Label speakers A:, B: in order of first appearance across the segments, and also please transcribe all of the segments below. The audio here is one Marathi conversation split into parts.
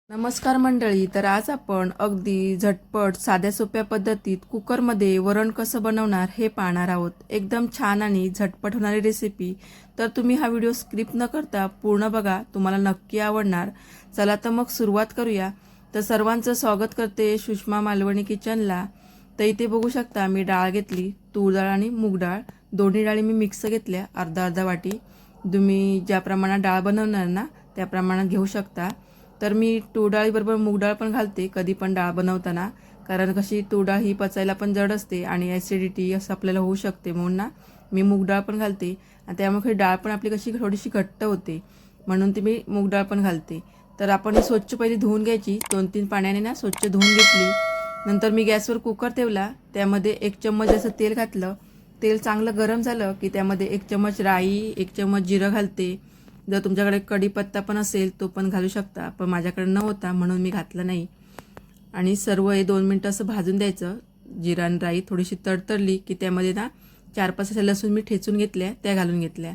A: नमस्कार मंडळी. तर आज आपण अगदी झटपट साध्या सोप्या पद्धतीत कुकरमध्ये वरण कसं बनवणार हे पाहणार आहोत. एकदम छान आणि झटपट होणारी रेसिपी. तर तुम्ही हा व्हिडिओ स्किप न करता पूर्ण बघा, तुम्हाला नक्की आवडणार. चला तर मग सुरुवात करूया. तर सर्वांचं स्वागत करते सुषमा मालवणी किचनला. तर इथे बघू शकता मी डाळ घेतली, तूर डाळ आणि मूग डाळ. दोन्ही डाळी मी मिक्स घेतल्या अर्धा अर्धा वाटी. तुम्ही ज्या प्रमाणात डाळ बनवणार ना त्या प्रमाणात घेऊ शकता. तर मी तूर डाळीबरोबर मूग डाळ पण घालते कधी पण डाळ बनवताना, कारण कशी तूर डाळ ही पचायला पण जड असते आणि ॲसिडिटी असं आपल्याला होऊ शकते, म्हणून ना मी मूग डाळ पण घालते. आणि त्यामुळे डाळ पण आपली कशी थोडीशी घट्ट होते, म्हणून ती मी मूग डाळ पण घालते. तर आपण ही स्वच्छ पहिली धुवून घ्यायची. 2-3 पाण्याने ना स्वच्छ धुवून घेतली. नंतर मी गॅसवर कुकर ठेवला. त्यामध्ये 1 चम्मच असं तेल घातलं. तेल चांगलं गरम झालं की त्यामध्ये 1 चम्मच राई, 1 चम्मच जिरं घालते. जर तुमच्याकडे कढीपत्ता पण असेल तो पण घालू शकता, पण माझ्याकडे नव्हता म्हणून मी घातलं नाही. आणि सर्व हे 2 मिनटं असं भाजून द्यायचं. जिरा आणि राई थोडीशी तडतडली की त्यामध्ये ना 4-5 अशा लसूण मी ठेचून घेतल्या, त्या घालून घेतल्या.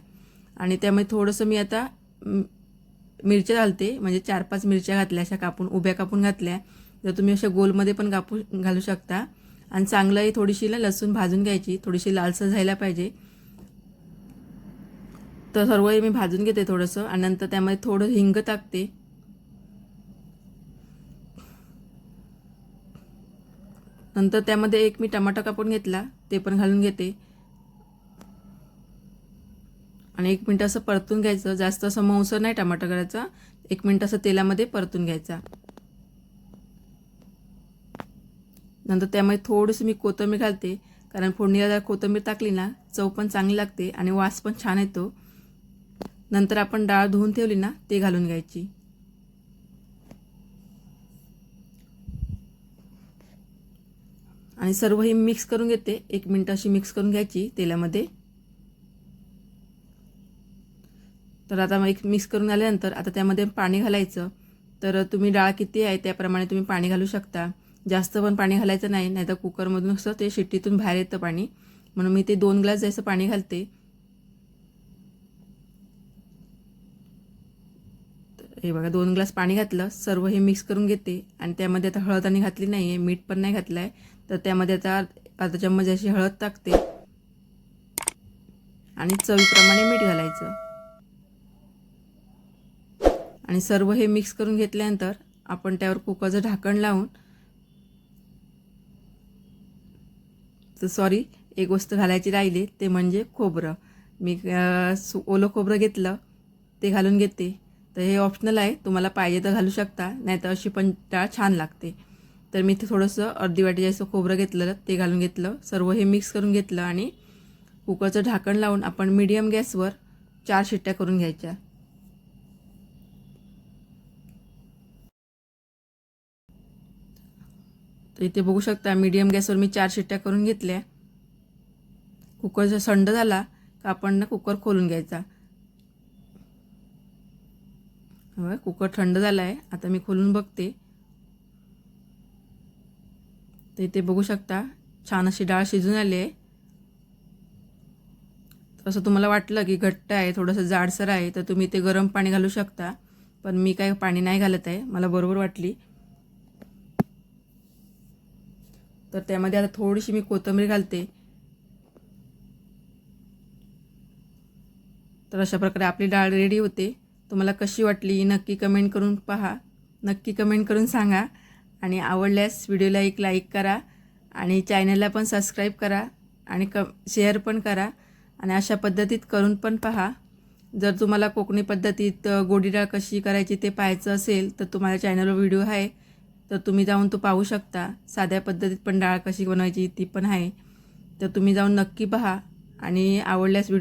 A: आणि त्यामध्ये थोडंसं मी आता मिरच्या घालते, म्हणजे 4-5 मिरच्या घातल्या, अशा कापून उभ्या कापून घातल्या. जर तुम्ही अशा गोलमध्ये पण घालू शकता. आणि चांगलं ही थोडीशी लसूण भाजून घ्यायची, थोडीशी लालसर झायला पाहिजे. तर सर्व मी भाजून घेते थोडंसं. आणि नंतर त्यामध्ये थोडं हिंग टाकते. नंतर त्यामध्ये एक मी टमाटा कापून घेतला, ते पण घालून घेते. आणि 1 मिनिट असं परतून घ्यायचं. जास्त असं मऊसर नाही टमाटा करायचा, 1 मिनिट असं तेलामध्ये परतून घ्यायचा. नंतर त्यामध्ये थोडीशी मी कोथिंबीर घालते, कारण फोडणीला जर कोथिंबीर टाकली ना चव पण चांगली लागते आणि वास पण छान येतो. नंतर आपण डाळ धुवून ठेवली ना ते घालून घ्यायची. आणि सर्व हे मिक्स करून घेते. 1 मिनिट अशी मिक्स करून घ्यायची तेलामध्ये. तर आता मिक्स करून आल्यानंतर आता त्यामध्ये पाणी घालायचं. तर तुम्ही डाळ किती आहे त्याप्रमाणे तुम्ही पाणी घालू शकता. जास्त पण पाणी घालायचं नाही, नाहीतर कुकरमधून असं ते शिट्टीतून बाहेर येतं पाणी, म्हणून मी ते 2 ग्लास जायचं पाणी घालते. हे बघा 2 ग्लास पाणी घातलं. सर्व हे मिक्स करून घेते. आणि त्यामध्ये आता हळद आणि घातली नाही आहे, मीठ पण नाही घातलं आहे. तर त्यामध्ये आता अर्धा चम्मच अशी हळद टाकते आणि चवीप्रमाणे मीठ घालायचं. आणि सर्व हे मिक्स करून घेतल्यानंतर आपण त्यावर कुकरचं झाकण लावून, तर सॉरी एक गोष्ट घालायची राहिली, ते म्हणजे खोबरं. मी ओलं खोबरं घेतलं, ते घालून घेते. तर हे ऑप्शनल आहे, तुम्हाला पाहिजे तर घालू शकता, नाहीतर अशी पण डाळ छान लागते. तर मी इथे थोडंसं अर्धी वाटी जास्त खोबरं घेतलं, ते घालून घेतलं. सर्व हे मिक्स करून घेतलं आणि कुकरचं झाकण लावून आपण मीडियम गॅसवर 4 शिट्ट्या करून घ्यायच्या. तर इथे बघू शकता मीडियम गॅसवर मी 4 शिट्ट्या करून घेतल्या. कुकर जर थंड झाला तर आपण ना कुकर खोलून घ्यायचा. कुकर थंड झाला आहे, आता मी खोलून बघते. तर इथे बघू शकता छान अशी डाळ शिजून आली आहे. असं तुम्हाला वाटलं की घट्ट आहे, थोडंसं जाडसर आहे, तर तुम्ही ते गरम पाणी घालू शकता, पण मी काही पाणी नाही घालत आहे, मला बरोबर वाटली. तर त्यामध्ये आता थोडीशी मी कोथिंबीर घालते. तर अशा प्रकारे आपली डाळ रेडी होते. तुम्हाला कशी वाटली नक्की कमेंट करून पहा, नक्की कमेंट करून सांगा. आणि आवडल्यास व्हिडिओला एक लाईक करा आणि चॅनलला पण सबस्क्राईब करा आणि शेअर पण करा. आणि अशा पद्धतीत करून पण पहा. जर तुम्हाला कोकणी पद्धतीत गोडी डाळ कशी करायची ते पाहायचं असेल तर तुम्हाला चॅनलवर व्हिडिओ आहे, तर तुम्ही जाऊन तो पाहू शकता. साध्या पद्धतीत पण डाळ कशी बनवायची ती पण आहे, तर तुम्ही जाऊन नक्की पहा. आणि आवडल्यास व्हिडिओ